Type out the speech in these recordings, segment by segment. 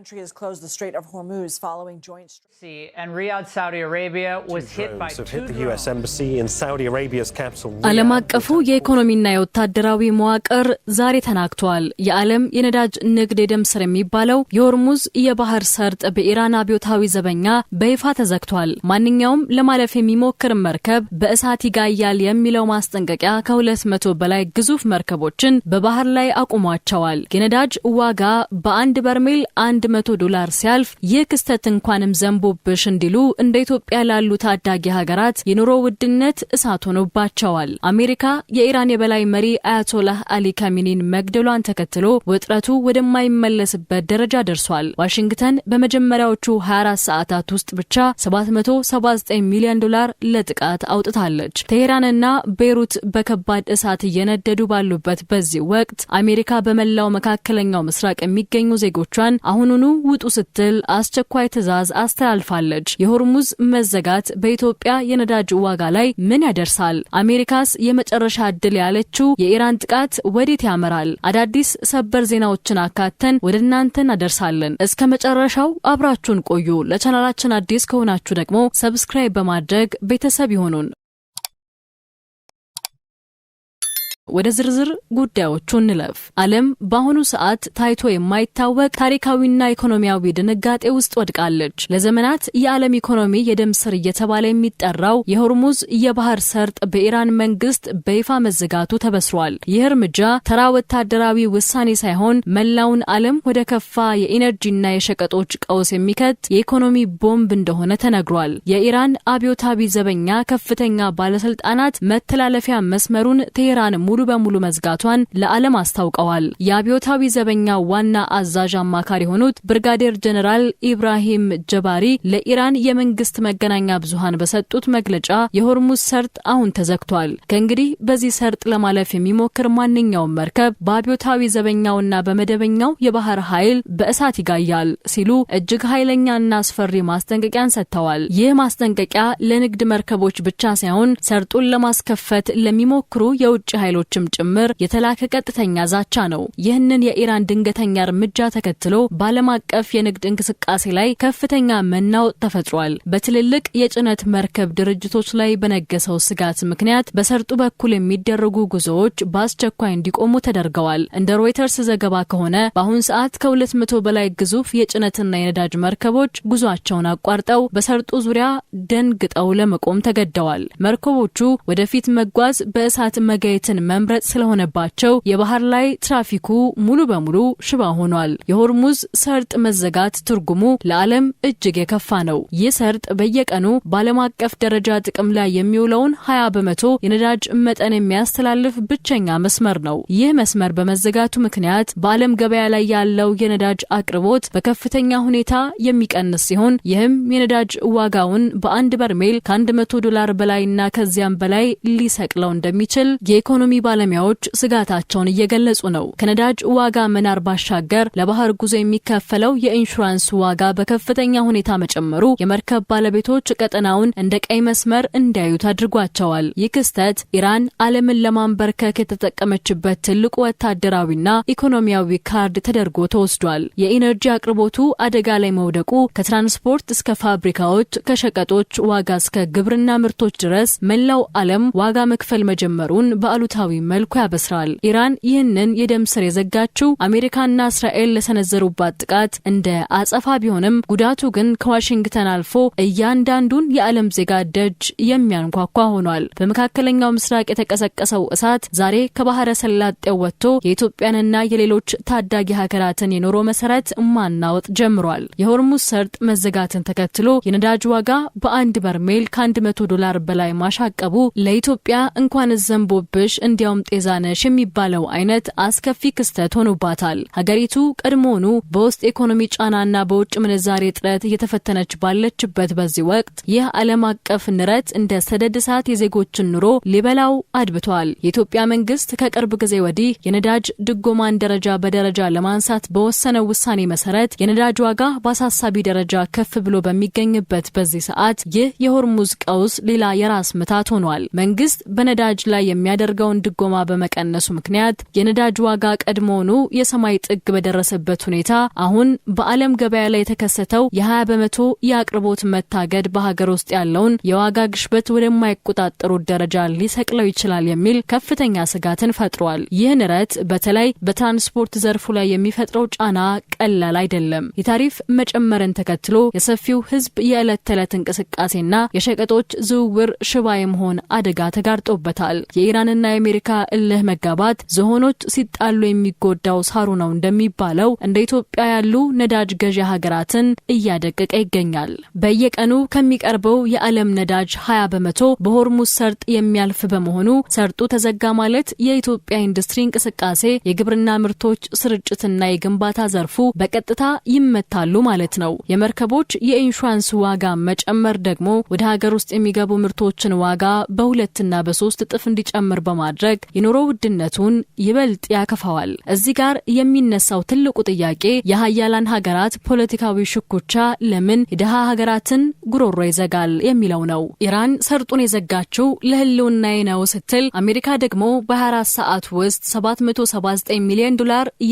country has closed the Strait of Hormuz following joint and Riyadh, Saudi Arabia was hit by the US embassy in Saudi Arabia's capital. ዓለም አቀፉ የኢኮኖሚና የወታደራዊ መዋቅር ዛሬ ተናግቷል። የዓለም የነዳጅ ንግድ የደም ስር የሚባለው የሆርሙዝ የባህር ሰርጥ በኢራን አብዮታዊ ዘበኛ በይፋ ተዘግቷል። ማንኛውም ለማለፍ የሚሞክር መርከብ በእሳት ይጋያል የሚለው ማስጠንቀቂያ ከ200 በላይ ግዙፍ መርከቦችን በባህር ላይ አቁሟቸዋል። የነዳጅ ዋጋ በአንድ በርሜል $100 ሲያልፍ ይህ ክስተት እንኳንም ዘንቦብሽ እንዲሉ እንደ ኢትዮጵያ ላሉ ታዳጊ ሀገራት የኑሮ ውድነት እሳት ሆኖባቸዋል። አሜሪካ የኢራን የበላይ መሪ አያቶላህ አሊ ካሚኒን መግደሏን ተከትሎ ውጥረቱ ወደማይመለስበት ደረጃ ደርሷል። ዋሽንግተን በመጀመሪያዎቹ 24 ሰዓታት ውስጥ ብቻ $779 ሚሊዮን ለጥቃት አውጥታለች። ቴሄራንና ቤይሩት በከባድ እሳት እየነደዱ ባሉበት በዚህ ወቅት አሜሪካ በመላው መካከለኛው ምስራቅ የሚገኙ ዜጎቿን አሁኑኑ ውጡ ስትል አስቸኳይ ትዕዛዝ አስተላልፋለች። የሆርሙዝ መዘጋት በኢትዮጵያ የነዳጅ ዋጋ ላይ ምን ያደርሳል? አሜሪካስ የመጨረሻ ዕድል ያለችው የኢራን ጥቃት ወዴት ያመራል? አዳዲስ ሰበር ዜናዎችን አካተን ወደ እናንተ እናደርሳለን። እስከ መጨረሻው አብራችሁን ቆዩ። ለቻናላችን አዲስ ከሆናችሁ ደግሞ ሰብስክራይብ በማድረግ ቤተሰብ ይሁኑን። ወደ ዝርዝር ጉዳዮቹ እንለፍ። ዓለም በአሁኑ ሰዓት ታይቶ የማይታወቅ ታሪካዊና ኢኮኖሚያዊ ድንጋጤ ውስጥ ወድቃለች። ለዘመናት የዓለም ኢኮኖሚ የደም ስር እየተባለ የሚጠራው የሆርሙዝ የባህር ሰርጥ በኢራን መንግስት በይፋ መዘጋቱ ተበስሯል። ይህ እርምጃ ተራ ወታደራዊ ውሳኔ ሳይሆን መላውን ዓለም ወደ ከፋ የኢነርጂና የሸቀጦች ቀውስ የሚከት የኢኮኖሚ ቦምብ እንደሆነ ተነግሯል። የኢራን አብዮታዊ ዘበኛ ከፍተኛ ባለስልጣናት መተላለፊያ መስመሩን ቴሄራን ሙሉ በሙሉ መዝጋቷን ለዓለም አስታውቀዋል። የአብዮታዊ ዘበኛ ዋና አዛዥ አማካሪ ሆኑት ብርጋዴር ጀነራል ኢብራሂም ጀባሪ ለኢራን የመንግስት መገናኛ ብዙሃን በሰጡት መግለጫ የሆርሙዝ ሰርጥ አሁን ተዘግቷል። ከእንግዲህ በዚህ ሰርጥ ለማለፍ የሚሞክር ማንኛውም መርከብ በአብዮታዊ ዘበኛውና በመደበኛው የባህር ኃይል በእሳት ይጋያል ሲሉ እጅግ ኃይለኛና አስፈሪ ማስጠንቀቂያን ሰጥተዋል። ይህ ማስጠንቀቂያ ለንግድ መርከቦች ብቻ ሳይሆን ሰርጡን ለማስከፈት ለሚሞክሩ የውጭ ኃይሎች ጭምር የተላከ ቀጥተኛ ዛቻ ነው። ይህንን የኢራን ድንገተኛ እርምጃ ተከትሎ በዓለም አቀፍ የንግድ እንቅስቃሴ ላይ ከፍተኛ መናወጥ ተፈጥሯል። በትልልቅ የጭነት መርከብ ድርጅቶች ላይ በነገሰው ስጋት ምክንያት በሰርጡ በኩል የሚደረጉ ጉዞዎች በአስቸኳይ እንዲቆሙ ተደርገዋል። እንደ ሮይተርስ ዘገባ ከሆነ በአሁን ሰዓት ከ200 በላይ ግዙፍ የጭነትና የነዳጅ መርከቦች ጉዟቸውን አቋርጠው በሰርጡ ዙሪያ ደንግጠው ለመቆም ተገደዋል። መርከቦቹ ወደፊት መጓዝ በእሳት መጋየትን መምረጥ ስለሆነባቸው የባህር ላይ ትራፊኩ ሙሉ በሙሉ ሽባ ሆኗል። የሆርሙዝ ሰርጥ መዘጋት ትርጉሙ ለዓለም እጅግ የከፋ ነው። ይህ ሰርጥ በየቀኑ በዓለም አቀፍ ደረጃ ጥቅም ላይ የሚውለውን 20% የነዳጅ መጠን የሚያስተላልፍ ብቸኛ መስመር ነው። ይህ መስመር በመዘጋቱ ምክንያት በዓለም ገበያ ላይ ያለው የነዳጅ አቅርቦት በከፍተኛ ሁኔታ የሚቀንስ ሲሆን ይህም የነዳጅ ዋጋውን በአንድ በርሜል $100 በላይና ከዚያም በላይ ሊሰቅለው እንደሚችል የኢኮኖሚ ባለሙያዎች ስጋታቸውን እየገለጹ ነው። ከነዳጅ ዋጋ መናር ባሻገር ለባህር ጉዞ የሚከፈለው የኢንሹራንስ ዋጋ በከፍተኛ ሁኔታ መጨመሩ የመርከብ ባለቤቶች ቀጠናውን እንደ ቀይ መስመር እንዲያዩት አድርጓቸዋል። ይህ ክስተት ኢራን ዓለምን ለማንበርከክ የተጠቀመችበት ትልቁ ወታደራዊና ኢኮኖሚያዊ ካርድ ተደርጎ ተወስዷል። የኢነርጂ አቅርቦቱ አደጋ ላይ መውደቁ ከትራንስፖርት እስከ ፋብሪካዎች፣ ከሸቀጦች ዋጋ እስከ ግብርና ምርቶች ድረስ መላው ዓለም ዋጋ መክፈል መጀመሩን በአሉታዊ መልኩ ያበስራል። ኢራን ይህንን የደም ስር የዘጋችው አሜሪካና እስራኤል ለሰነዘሩባት ጥቃት እንደ አጸፋ ቢሆንም ጉዳቱ ግን ከዋሽንግተን አልፎ እያንዳንዱን የዓለም ዜጋ ደጅ የሚያንኳኳ ሆኗል። በመካከለኛው ምስራቅ የተቀሰቀሰው እሳት ዛሬ ከባህረ ሰላጤው ወጥቶ የኢትዮጵያንና የሌሎች ታዳጊ ሀገራትን የኑሮ መሰረት ማናወጥ ጀምሯል። የሆርሙዝ ሰርጥ መዘጋትን ተከትሎ የነዳጅ ዋጋ በአንድ በርሜል $100 በላይ ማሻቀቡ ለኢትዮጵያ እንኳን ዘንቦብሽ እንዲያውም ጤዛነሽ የሚባለው አይነት አስከፊ ክስተት ሆኖባታል። ሀገሪቱ ቀድሞውኑ በውስጥ ኢኮኖሚ ጫናና በውጭ ምንዛሬ እጥረት እየተፈተነች ባለችበት በዚህ ወቅት ይህ ዓለም አቀፍ ንረት እንደ ሰደድ እሳት የዜጎችን ኑሮ ሊበላው አድብቷል። የኢትዮጵያ መንግስት ከቅርብ ጊዜ ወዲህ የነዳጅ ድጎማን ደረጃ በደረጃ ለማንሳት በወሰነው ውሳኔ መሰረት የነዳጅ ዋጋ በአሳሳቢ ደረጃ ከፍ ብሎ በሚገኝበት በዚህ ሰዓት ይህ የሆርሙዝ ቀውስ ሌላ የራስ ምታት ሆኗል። መንግስት በነዳጅ ላይ የሚያደርገውን ድጎማ በመቀነሱ ምክንያት የነዳጅ ዋጋ ቀድሞውኑ የሰማይ ጥግ በደረሰበት ሁኔታ አሁን በዓለም ገበያ ላይ የተከሰተው የ20 በመቶ የአቅርቦት መታገድ በሀገር ውስጥ ያለውን የዋጋ ግሽበት ወደማይቆጣጠሩት ደረጃ ሊሰቅለው ይችላል የሚል ከፍተኛ ስጋትን ፈጥሯል። ይህ ንረት በተለይ በትራንስፖርት ዘርፉ ላይ የሚፈጥረው ጫና ቀላል አይደለም። የታሪፍ መጨመርን ተከትሎ የሰፊው ህዝብ የዕለት ተዕለት እንቅስቃሴና የሸቀጦች ዝውውር ሽባ የመሆን አደጋ ተጋርጦበታል። የኢራንና የአሜሪካ እልህ መጋባት ዝሆኖች ሲጣሉ የሚጎዳው ሳሩ ነው እንደሚባለው እንደ ኢትዮጵያ ያሉ ነዳጅ ገዢ ሀገራትን እያደቀቀ ይገኛል። በየቀኑ ከሚቀርበው የዓለም ነዳጅ 20 በመቶ በሆርሙዝ ሰርጥ የሚያልፍ በመሆኑ ሰርጡ ተዘጋ ማለት የኢትዮጵያ ኢንዱስትሪ እንቅስቃሴ፣ የግብርና ምርቶች ስርጭትና የግንባታ ዘርፉ በቀጥታ ይመታሉ ማለት ነው። የመርከቦች የኢንሹራንስ ዋጋ መጨመር ደግሞ ወደ ሀገር ውስጥ የሚገቡ ምርቶችን ዋጋ በ2 እና በ3 እጥፍ እንዲጨምር በማድረግ የኑሮ ውድነቱን ይበልጥ ያከፋዋል። እዚህ ጋር የሚነሳው ትልቁ ጥያቄ የሀያላን ሀገራት ፖለቲካዊ ሽኩቻ ለምን የደሃ ሀገራትን ጉሮሮ ይዘጋል የሚለው ነው። ኢራን ሰርጡን የዘጋችው ለህልውናዬ ነው ስትል አሜሪካ ደግሞ በ24 ሰዓት ውስጥ $779 ሚሊዮን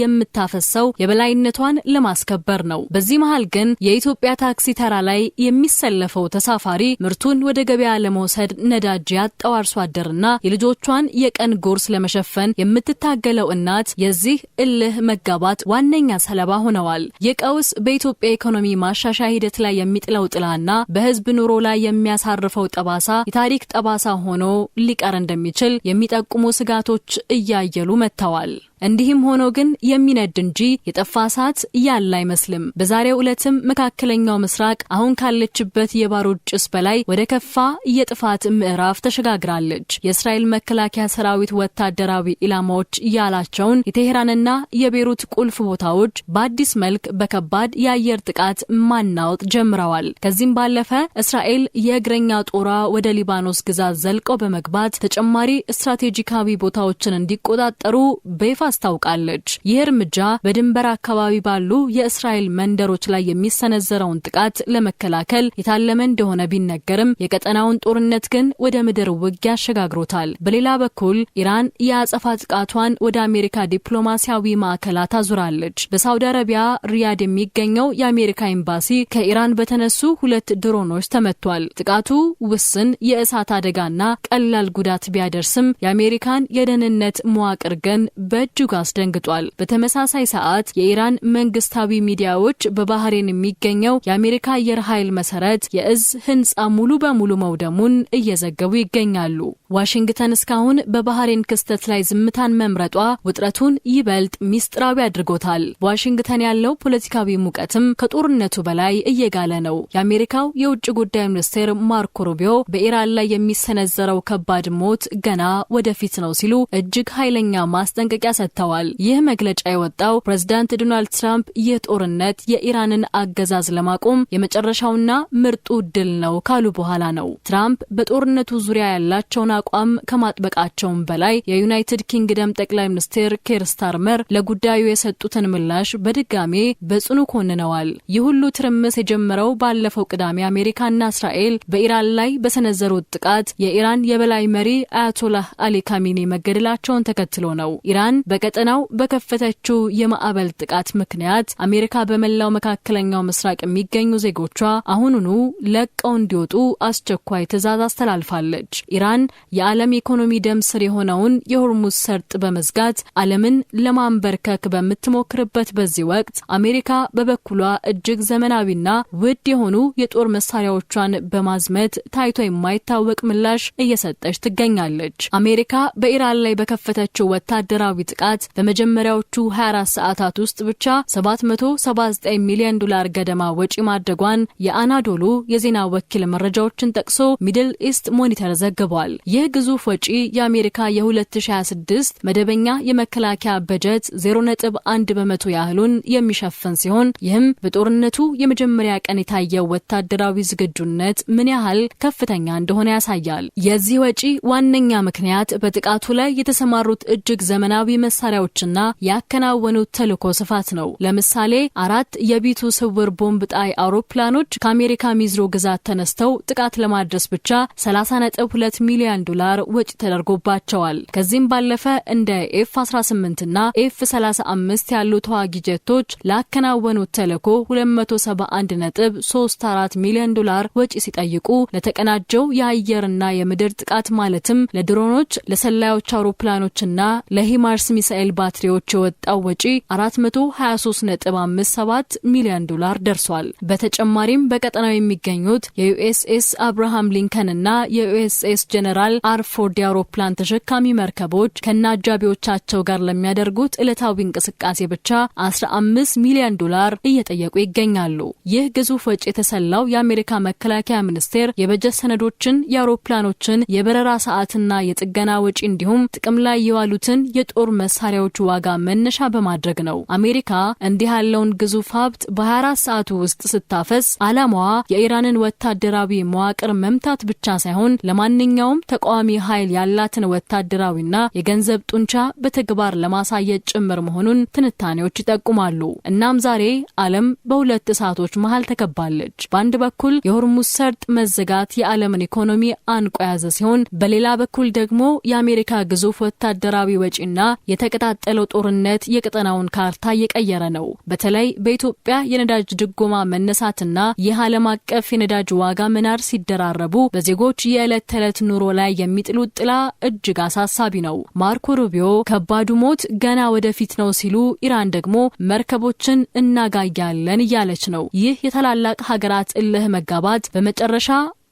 የምታፈሰው የበላይነቷን ለማስከበር ነው። በዚህ መሃል ግን የኢትዮጵያ ታክሲ ተራ ላይ የሚሰለፈው ተሳፋሪ ምርቱን ወደ ገበያ ለመውሰድ ነዳጅ ያጣው አርሶ አደርና የልጆቿን የቀን ጉርስ ለመሸፈን የምትታገለው እናት የዚህ እልህ መጋባት ዋነኛ ሰለባ ሆነዋል። የቀውስ በኢትዮጵያ ኢኮኖሚ ማሻሻያ ሂደት ላይ የሚጥለው ጥላና በህዝብ ኑሮ ላይ የሚያሳርፈው ጠባሳ የታሪክ ጠባሳ ሆኖ ሊቀር እንደሚችል የሚጠቁሙ ስጋቶች እያየሉ መጥተዋል። እንዲህም ሆኖ ግን የሚነድ እንጂ የጠፋ እሳት ያለ አይመስልም። በዛሬው ዕለትም መካከለኛው ምስራቅ አሁን ካለችበት የባሩድ ጭስ በላይ ወደ ከፋ የጥፋት ምዕራፍ ተሸጋግራለች። የእስራኤል መከላከያ ሰራዊት ወታደራዊ ኢላማዎች ያላቸውን የቴህራንና የቤሩት ቁልፍ ቦታዎች በአዲስ መልክ በከባድ የአየር ጥቃት ማናወጥ ጀምረዋል። ከዚህም ባለፈ እስራኤል የእግረኛ ጦሯ ወደ ሊባኖስ ግዛት ዘልቀው በመግባት ተጨማሪ ስትራቴጂካዊ ቦታዎችን እንዲቆጣጠሩ በይፋ አስታውቃለች። ይህ እርምጃ በድንበር አካባቢ ባሉ የእስራኤል መንደሮች ላይ የሚሰነዘረውን ጥቃት ለመከላከል የታለመ እንደሆነ ቢነገርም የቀጠናውን ጦርነት ግን ወደ ምድር ውጊያ አሸጋግሮታል። በሌላ በኩል ኢራን የአጸፋ ጥቃቷን ወደ አሜሪካ ዲፕሎማሲያዊ ማዕከላት አዙራለች። በሳውዲ አረቢያ ሪያድ የሚገኘው የአሜሪካ ኤምባሲ ከኢራን በተነሱ 2 ድሮኖች ተመቷል። ጥቃቱ ውስን የእሳት አደጋና ቀላል ጉዳት ቢያደርስም የአሜሪካን የደህንነት መዋቅር ግን በእጅጉ አስደንግጧል። በተመሳሳይ ሰዓት የኢራን መንግስታዊ ሚዲያዎች በባህሬን የሚገኘው የአሜሪካ አየር ኃይል መሰረት የእዝ ህንጻ ሙሉ በሙሉ መውደሙን እየዘገቡ ይገኛሉ። ዋሽንግተን እስካሁን በባህሬን ክስተት ላይ ዝምታን መምረጧ ውጥረቱን ይበልጥ ሚስጥራዊ አድርጎታል። ዋሽንግተን ያለው ፖለቲካዊ ሙቀትም ከጦርነቱ በላይ እየጋለ ነው። የአሜሪካው የውጭ ጉዳይ ሚኒስቴር ማርኮ ሩቢዮ በኢራን ላይ የሚሰነዘረው ከባድ ሞት ገና ወደፊት ነው ሲሉ እጅግ ኃይለኛ ማስጠንቀቂያ ሰጥተዋል። ይህ መግለጫ የወጣው ፕሬዝዳንት ዶናልድ ትራምፕ ይህ ጦርነት የኢራንን አገዛዝ ለማቆም የመጨረሻውና ምርጡ ድል ነው ካሉ በኋላ ነው። ትራምፕ በጦርነቱ ዙሪያ ያላቸውን አቋም ከማጥበቃቸውም በላይ የዩናይትድ ኪንግደም ጠቅላይ ሚኒስትር ኬር ስታርመር ለጉዳዩ የሰጡትን ምላሽ በድጋሜ በጽኑ ኮንነዋል። ይህ ሁሉ ትርምስ የጀመረው ባለፈው ቅዳሜ አሜሪካና እስራኤል በኢራን ላይ በሰነዘሩት ጥቃት የኢራን የበላይ መሪ አያቶላህ አሊ ካሚኒ መገደላቸውን ተከትሎ ነው። ኢራን በቀጠናው በከፈተችው የማዕበል ጥቃት ምክንያት አሜሪካ በመላው መካከለኛው ምስራቅ የሚገኙ ዜጎቿ አሁኑኑ ለቀው እንዲወጡ አስቸኳይ ትዕዛዝ አስተላልፋለች። ኢራን የዓለም ኢኮኖሚ ደም ስር የሆነውን የሆርሙዝ ሰርጥ በመዝጋት ዓለምን ለማንበርከክ በምትሞክርበት በዚህ ወቅት አሜሪካ በበኩሏ እጅግ ዘመናዊና ውድ የሆኑ የጦር መሳሪያዎቿን በማዝመት ታይቶ የማይታወቅ ምላሽ እየሰጠች ትገኛለች። አሜሪካ በኢራን ላይ በከፈተችው ወታደራዊ ጥቃት በመጀመሪያዎቹ 24 ሰዓታት ውስጥ ብቻ $779 ሚሊዮን ገደማ ወጪ ማድረጓን የአናዶሉ የዜና ወኪል መረጃዎችን ጠቅሶ ሚድል ኢስት ሞኒተር ዘግቧል። ይህ ግዙፍ ወጪ የአሜሪካ የ2026 መደበኛ የመከላከያ በጀት 0.1 በመቶ ያህሉን የሚሸፍን ሲሆን ይህም በጦርነቱ የመጀመሪያ ቀን የታየው ወታደራዊ ዝግጁነት ምን ያህል ከፍተኛ እንደሆነ ያሳያል። የዚህ ወጪ ዋነኛ ምክንያት በጥቃቱ ላይ የተሰማሩት እጅግ ዘመናዊ መሳሪያዎችና ያከናወኑት ተልዕኮ ስፋት ነው። ለምሳሌ 4 የቢቱ ስውር ቦምብ ጣይ አውሮፕላኖች ከአሜሪካ ሚዝሮ ግዛት ተነስተው ጥቃት ለማድረስ ብቻ 30.2 ሚሊዮን ዶላር ወጪ ተደርጎባቸዋል። ከዚህም ባለፈ እንደ F-18 እና F-35 ያሉ ተዋጊ ጀቶች ላከናወኑት ተልዕኮ 271.34 ሚሊዮን ዶላር ወጪ ሲጠይቁ ለተቀናጀው የአየርና የምድር ጥቃት ማለትም ለድሮኖች፣ ለሰላዮች አውሮፕላኖችና ለሂማርስ ሚሳኤል ባትሪዎች የወጣው ወጪ 423.57 ሚሊዮን ዶላር ደርሷል። በተጨማሪም በቀጠናው የሚገኙት የዩኤስኤስ አብርሃም ሊንከንና የዩኤስኤስ ጀነራል አርፎርድ አውሮፕላን ተሸካሚ መርከቦች ከናጃቢዎቻቸው ጋር ለሚያደርጉት ዕለታዊ እንቅስቃሴ ብቻ 15 ሚሊዮን ዶላር እየጠየቁ ይገኛሉ። ይህ ግዙፍ ወጪ የተሰላው የአሜሪካ መከላከያ ሚኒስቴር የበጀት ሰነዶችን፣ የአውሮፕላኖችን የበረራ ሰዓትና የጥገና ወጪ እንዲሁም ጥቅም ላይ የዋሉትን የጦር መሳሪያዎች ዋጋ መነሻ በማድረግ ነው። አሜሪካ እንዲህ ያለውን ግዙፍ ሀብት በ24 ሰዓት ውስጥ ስታፈስ ዓላማዋ የኢራንን ወታደራዊ መዋቅር መምታት ብቻ ሳይሆን ለማንኛውም ተቃዋሚ ኃይል ያላትን ወታደራዊና የገንዘብ ጡንቻ በተግባር ለማሳየት ጭምር መሆኑን ትንታኔዎች ይጠቁማሉ። እናም ዛሬ ዓለም በሁለት እሳቶች መሃል ተከባለች። በአንድ በኩል የሆርሙዝ ሰርጥ መዘጋት የዓለምን ኢኮኖሚ አንቆ ያዘ ሲሆን በሌላ በኩል ደግሞ የአሜሪካ ግዙፍ ወታደራዊ ወጪና የተቀጣጠለው ጦርነት የቀጠናውን ካርታ እየቀየረ ነው። በተለይ በኢትዮጵያ የነዳጅ ድጎማ መነሳትና የዓለም አቀፍ የነዳጅ ዋጋ መናር ሲደራረቡ በዜጎች የዕለት ተዕለት ኑሮ ላይ የሚጥሉት ጥላ እጅግ አሳሳቢ ነው። ማርኮ ሩቢዮ ከባዱ ሞት ገና ወደፊት ነው ሲሉ፣ ኢራን ደግሞ መርከቦችን እናጋያለን እያለች ነው። ይህ የታላላቅ ሀገራት እልህ መጋባት በመጨረሻ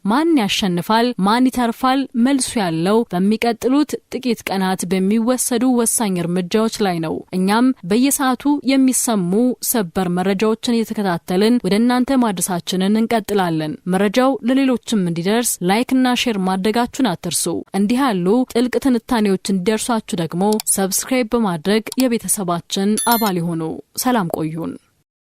ማን ያሸንፋል? ማን ይተርፋል? መልሱ ያለው በሚቀጥሉት ጥቂት ቀናት በሚወሰዱ ወሳኝ እርምጃዎች ላይ ነው። እኛም በየሰዓቱ የሚሰሙ ሰበር መረጃዎችን እየተከታተልን ወደ እናንተ ማድረሳችንን እንቀጥላለን። መረጃው ለሌሎችም እንዲደርስ ላይክ እና ሼር ማድረጋችሁን አትርሱ። እንዲህ ያሉ ጥልቅ ትንታኔዎች እንዲደርሷችሁ ደግሞ ሰብስክራይብ በማድረግ የቤተሰባችን አባል ይሁኑ። ሰላም ቆዩን።